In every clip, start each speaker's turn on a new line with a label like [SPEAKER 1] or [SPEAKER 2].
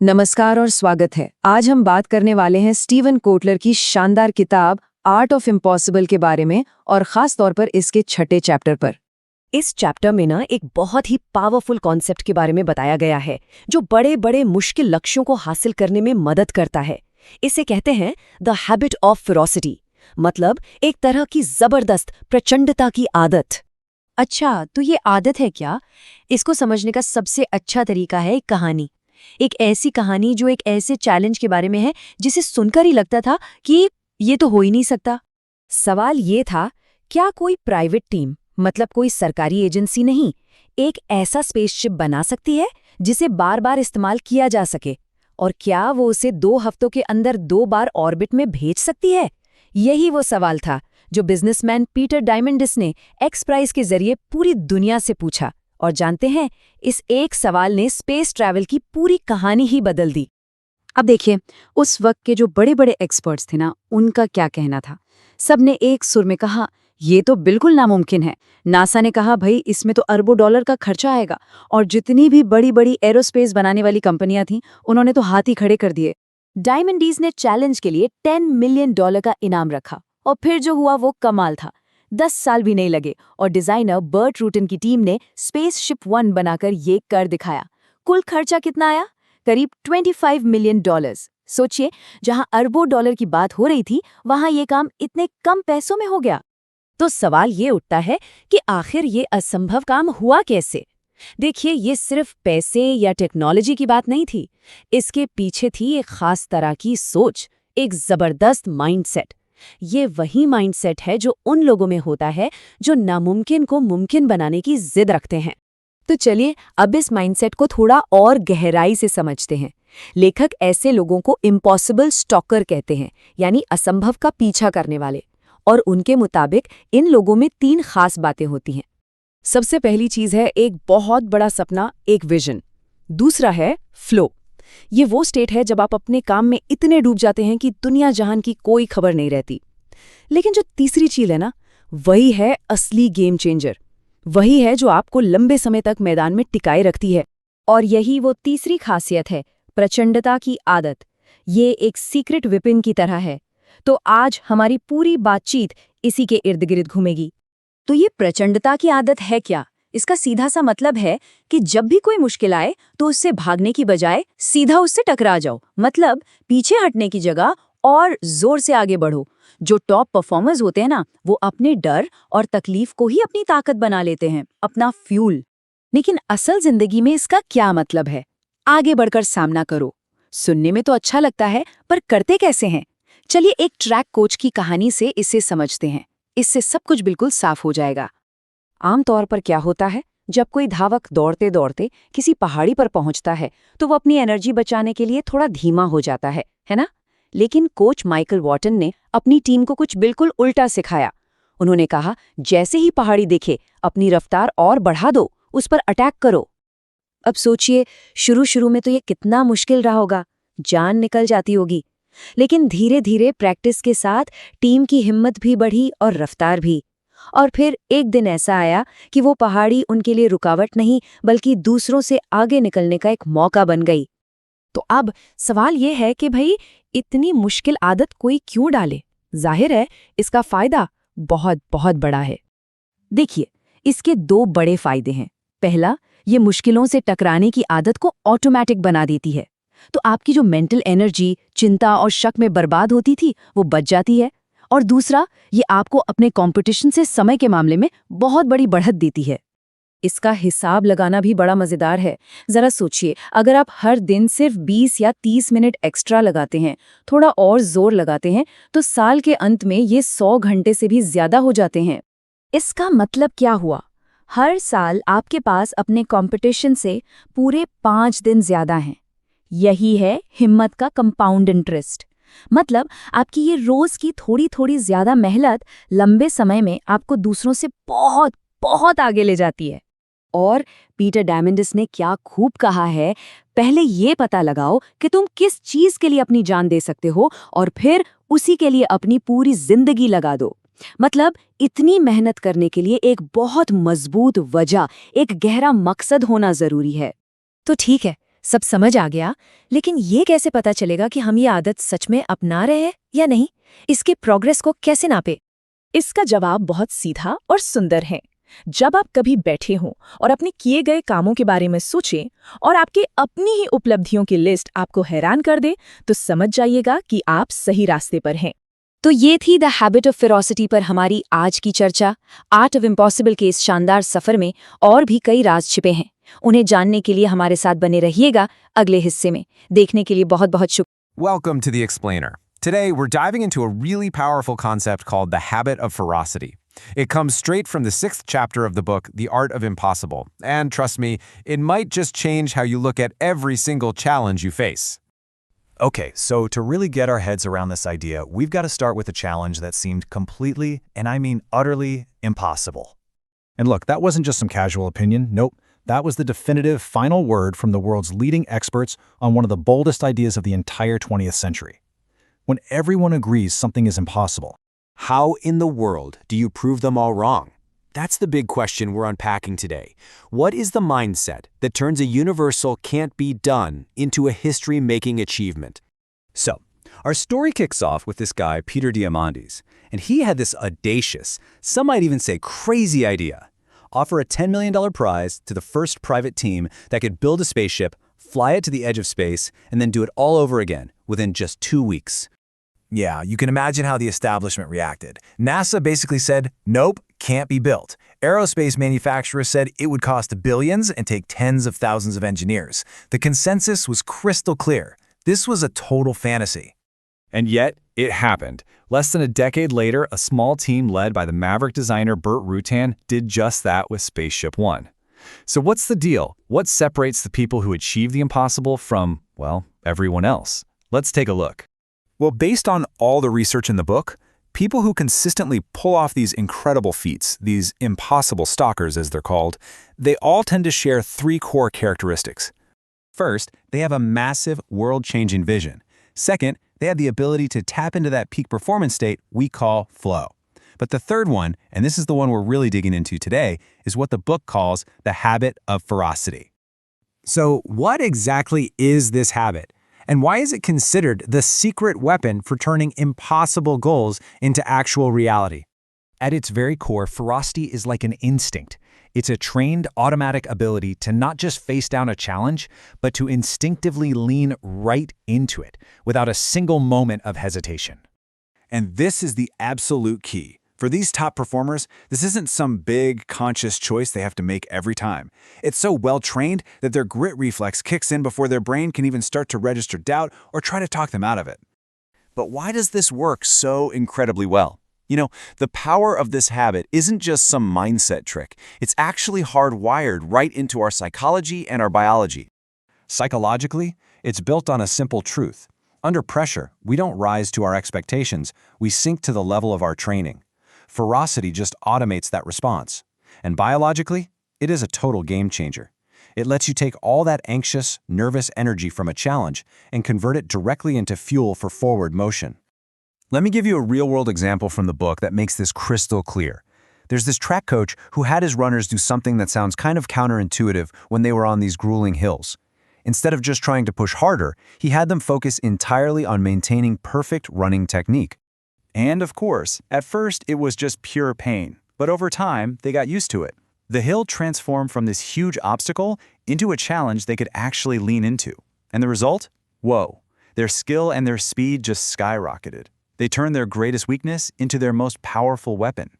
[SPEAKER 1] नमस्कार और स्वागत है। आज हम बात करने वाले हैं स्टीवन कोटलर की शानदार किताब आर्ट ऑफ इम्पॉसिबल के बारे में और खास तौर पर इसके छठे चैप्टर पर।
[SPEAKER 2] इस चैप्टर में एक बहुत ही पावरफुल कॉन्सेप्ट के बारे में बताया गया है जो बड़े बड़े मुश्किल लक्ष्यों को हासिल करने में मदद करता है। इसे कहते हैं द हैबिट ऑफ फेरोसिटी, मतलब एक तरह की जबरदस्त प्रचंडता की आदत।
[SPEAKER 3] अच्छा, तो ये आदत है क्या? इसको समझने का सबसे अच्छा तरीका है एक कहानी। एक ऐसी कहानी जो एक ऐसे चैलेंज के बारे में है जिसे सुनकर ही लगता था कि ये तो हो ही नहीं सकता।
[SPEAKER 2] सवाल ये था, क्या कोई प्राइवेट टीम, मतलब कोई सरकारी एजेंसी नहीं, एक ऐसा स्पेसशिप बना सकती है जिसे बार बार इस्तेमाल किया जा सके? और क्या वो उसे 2 हफ्तों के अंदर 2 बार ऑर्बिट में भेज सकती है? यही वो सवाल था जो बिजनेसमैन पीटर डायमंडिस ने एक्स प्राइज के जरिए पूरी दुनिया से पूछा। और जानते हैं, इस एक सवाल ने स्पेस ट्रैवल की पूरी कहानी ही बदल दी।
[SPEAKER 3] अब देखिए, उस वक्त के जो बड़े बड़े एक्सपर्ट्स थे ना, उनका क्या कहना था। सबने एक सुर में कहा, ये तो बिल्कुल नामुमकिन है। नासा ने कहा, भाई इसमें तो अरबों डॉलर का खर्चा आएगा। और जितनी भी बड़ी बड़ी एरोस्पेस बनाने वाली कंपनियां थीं, उन्होंने तो हाथ ही खड़े कर दिए।
[SPEAKER 2] डायमंडीज ने चैलेंज के लिए $10 मिलियन का इनाम रखा, और फिर जो हुआ वो कमाल था। 10 साल भी नहीं लगे और डिजाइनर बर्ट रूटन की टीम ने स्पेसशिप 1 बनाकर ये कर दिखाया। कुल खर्चा कितना आया? करीब $25 मिलियन। सोचिए, जहां अरबों डॉलर की बात हो रही थी, वहां ये काम इतने कम पैसों में हो गया। तो सवाल ये उठता है कि आखिर ये असंभव काम हुआ कैसे? देखिए, ये सिर्फ पैसे या टेक्नोलॉजी की बात नहीं थी। इसके पीछे थी एक खास तरह की सोच, एक जबरदस्त माइंडसेट। ये वही माइंडसेट है जो उन लोगों में होता है जो नामुमकिन को मुमकिन बनाने की जिद रखते हैं। तो चलिए अब इस माइंडसेट को थोड़ा और गहराई से समझते हैं। लेखक ऐसे लोगों को इम्पॉसिबल स्टॉकर कहते हैं, यानी असंभव का पीछा करने वाले। और उनके मुताबिक इन लोगों में 3 खास बातें होती हैं। सबसे पहली चीज है एक बहुत बड़ा सपना, एक विजन। दूसरा है फ्लो। ये वो स्टेट है जब आप अपने काम में इतने डूब जाते हैं कि दुनिया जहान की कोई खबर नहीं रहती। लेकिन जो तीसरी चीज है ना, वही है असली गेम चेंजर। वही है जो आपको लंबे समय तक मैदान में टिकाए रखती है।
[SPEAKER 3] और यही वो तीसरी खासियत है, प्रचंडता की आदत। ये एक सीक्रेट वेपन की तरह है। तो आज हमारी पूरी बातचीत इसी के इर्द गिर्द घूमेगी। तो ये प्रचंडता की आदत है क्या? इसका सीधा सा मतलब है कि जब भी कोई मुश्किल आए तो उससे भागने की बजाय सीधा उससे टकरा जाओ। मतलब पीछे हटने की जगह और जोर से आगे बढ़ो। जो टॉप परफॉर्मर्स होते हैं ना, वो अपने डर और तकलीफ को ही अपनी ताकत बना लेते हैं, अपना फ्यूल।
[SPEAKER 2] लेकिन असल जिंदगी में इसका क्या मतलब है? आगे बढ़कर सामना करो। सुनने में तो अच्छा लगता है, पर करते कैसे हैं? चलिए एक ट्रैक कोच की कहानी से इसे समझते हैं। इससे सब कुछ बिल्कुल साफ हो जाएगा। आमतौर पर क्या होता है, जब कोई धावक दौड़ते दौड़ते किसी पहाड़ी पर पहुंचता है तो वो अपनी एनर्जी बचाने के लिए थोड़ा धीमा हो जाता है ना? लेकिन कोच माइकल वॉटन ने अपनी टीम को कुछ बिल्कुल उल्टा सिखाया। उन्होंने कहा, जैसे ही पहाड़ी दिखे अपनी रफ्तार और बढ़ा दो, उस पर अटैक करो।
[SPEAKER 3] अब सोचिए, शुरू में तो ये कितना मुश्किल रहा होगा, जान निकल जाती होगी। लेकिन धीरे धीरे प्रैक्टिस के साथ टीम की हिम्मत भी बढ़ी और रफ्तार भी। और फिर एक दिन ऐसा आया कि वो पहाड़ी उनके लिए रुकावट नहीं, बल्कि दूसरों से आगे निकलने का एक मौका बन गई।
[SPEAKER 2] तो अब सवाल ये है कि भाई इतनी मुश्किल आदत कोई क्यों डाले? जाहिर है इसका फायदा बहुत बहुत बड़ा है।
[SPEAKER 3] देखिए, इसके 2 बड़े फायदे हैं। पहला, ये मुश्किलों से टकराने की आदत को ऑटोमेटिक बना देती है। तो आपकी जो मेंटल एनर्जी चिंता और शक में बर्बाद होती थी, वो बच जाती है। और दूसरा, ये आपको अपने कंपटीशन से समय के मामले में बहुत बड़ी बढ़त देती है। इसका हिसाब लगाना भी बड़ा मजेदार है। जरा सोचिए, अगर आप हर दिन सिर्फ 20 या 30 मिनट एक्स्ट्रा लगाते हैं, थोड़ा और जोर लगाते हैं, तो साल के अंत में ये 100 घंटे से भी ज्यादा हो जाते हैं। इसका मतलब क्या हुआ? हर साल आपके पास अपने कंपटीशन से पूरे 5 दिन ज्यादा हैं। यही है हिम्मत का कंपाउंड इंटरेस्ट। मतलब आपकी ये रोज की थोड़ी थोड़ी ज्यादा मेहनत लंबे समय में आपको दूसरों से बहुत बहुत आगे ले जाती है। और पीटर डायमंडिस ने क्या खूब कहा है, पहले ये पता लगाओ कि तुम किस चीज के लिए अपनी जान दे सकते हो और फिर उसी के लिए अपनी पूरी जिंदगी लगा दो। मतलब इतनी मेहनत करने के लिए एक बहुत मजबूत वजह, एक गहरा मकसद होना जरूरी है। तो ठीक है, सब समझ आ गया, लेकिन ये कैसे पता चलेगा कि हम ये आदत सच में अपना रहे हैं या नहीं? इसके प्रोग्रेस को कैसे नापे?
[SPEAKER 2] इसका जवाब बहुत सीधा और सुंदर है। जब आप कभी बैठे हों और अपने किए गए कामों के बारे में सोचें और आपकी अपनी ही उपलब्धियों की लिस्ट आपको हैरान कर दे, तो समझ जाइएगा कि आप सही रास्ते पर हैं।
[SPEAKER 3] तो ये थी द हैबिट ऑफ फेरोसिटी पर हमारी आज की चर्चा। आर्ट ऑफ इम्पॉसिबल के इस शानदार सफर में और भी कई राज छिपे हैं। उन्हें जानने के लिए हमारे साथ बने रहिएगा अगले हिस्से में। देखने के लिए बहुत बहुत शुक्रिया।
[SPEAKER 4] Welcome to The Explainer. Today, we're diving into a really powerful concept called the habit of ferocity. It comes straight from the 6th chapter of the book, The Art of Impossible. And trust me, it might just change how you look at every single challenge you face.
[SPEAKER 5] Okay, so to really get our heads around this idea, we've got to start with a challenge that seemed completely, and I mean utterly, impossible.
[SPEAKER 6] And look, that wasn't just some casual opinion. Nope. That was the definitive final word from the world's leading experts on one of the boldest ideas of the entire 20th century. When everyone agrees something is impossible,
[SPEAKER 4] How in the world do you prove them all wrong? That's the big question we're unpacking today. What is the mindset that turns a universal can't be done into a history-making achievement?
[SPEAKER 5] So, our story kicks off with this guy, Peter Diamandis, and he had this audacious, some might even say crazy idea. Offer a $10 million prize to the first private team that could build a spaceship, fly it to the edge of space, and then do it all over again within just 2 weeks.
[SPEAKER 6] yeah, you can imagine how the establishment reacted. NASA basically said, nope, can't be built. Aerospace manufacturers said it would cost billions and take tens of thousands of engineers. The consensus was crystal clear. This was a total fantasy. And yet, it happened. Less than a decade later, a small team led by the Maverick designer Burt Rutan did just that with Spaceship One. So what's the deal? What separates the people who achieve the impossible from, well, everyone else? Let's take a look. Well, based on all the research in the book, people who consistently pull off these incredible feats, these impossible stalkers as they're called, they all tend to share 3 core characteristics.
[SPEAKER 5] First, they have a massive, world-changing vision. Second, they have the ability to tap into that peak performance state we call flow. But the third one, and this is the one we're really digging into today, is what the book calls the habit of ferocity.
[SPEAKER 4] So, what exactly is this habit? And why is it considered the secret weapon for turning impossible goals into actual reality?
[SPEAKER 5] At its very core, ferocity is like an instinct. It's a trained, automatic ability to not just face down a challenge, but to instinctively lean right into it, without a single moment of hesitation.
[SPEAKER 6] And this is the absolute key. For these top performers, this isn't some big, conscious choice they have to make every time. It's so well-trained that their grit reflex kicks in before their brain can even start to register doubt or try to talk them out of it. But why does this work so incredibly well? You know, the power of this habit isn't just some mindset trick. It's actually hardwired right into our psychology and our biology. Psychologically, it's built on a simple truth. Under pressure, we don't rise to our expectations, we sink to the level of our training. Ferocity just automates that response. And biologically, it is a total game changer. It lets you take all that anxious, nervous energy from a challenge and convert it directly into fuel for forward motion. Let me give you a real-world example from the book that makes this crystal clear. There's this track coach who had his runners do something that sounds kind of counterintuitive when they were on these grueling hills. Instead of just trying to push harder, he had them focus entirely on maintaining perfect running technique. And of course, at first it was just pure pain, but over time they got used to it. The hill transformed from this huge obstacle into a challenge they could actually lean into. And the result? Whoa, their skill and their speed just skyrocketed. They turned their greatest weakness into their most powerful weapon.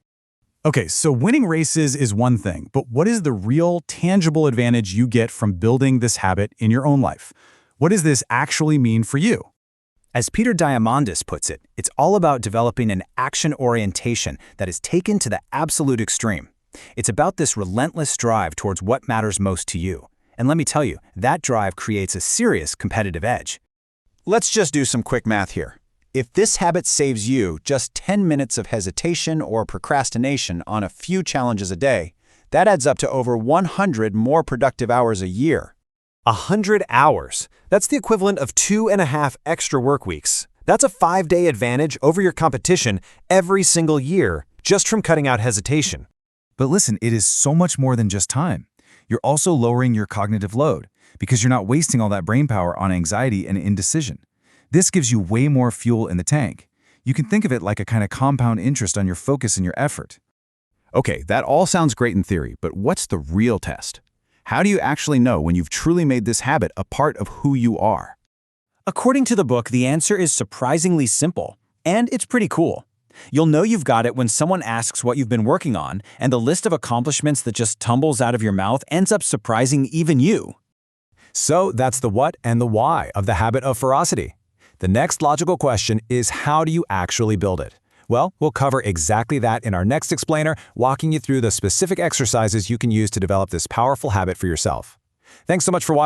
[SPEAKER 6] Okay, so winning races is one thing, but what is the real, tangible advantage you get from building this habit in your own life? What does this actually mean for you? As Peter Diamandis puts it, it's all about developing an action orientation that is taken to the absolute extreme. It's about this relentless drive towards what matters most to you. And let me tell you, that drive creates a serious competitive edge. Let's just do some quick math here. If this habit saves you just 10 minutes of hesitation or procrastination on a few challenges a day, that adds up to over 100 more productive hours a year.
[SPEAKER 4] 100 hours. That's the equivalent of 2.5 extra work weeks. That's a 5-day advantage over your competition every single year, just from cutting out hesitation.
[SPEAKER 6] But listen, it is so much more than just time. You're also lowering your cognitive load. because you're not wasting all that brain power on anxiety and indecision. This gives you way more fuel in the tank. You can think of it like a kind of compound interest on your focus and your effort.
[SPEAKER 7] Okay, that all sounds great in theory, but what's the real test? How do you actually know when you've truly made this habit a part of who you are?
[SPEAKER 8] According to the book, the answer is surprisingly simple, and it's pretty cool. You'll know you've got it when someone asks what you've been working on, and the list of accomplishments that just tumbles out of your mouth ends up surprising even you.
[SPEAKER 4] So that's the what and the why of the habit of ferocity. The next logical question is, how do you actually build it? Well, we'll cover exactly that in our next explainer, walking you through the specific exercises you can use to develop this powerful habit for yourself. Thanks so much for watching.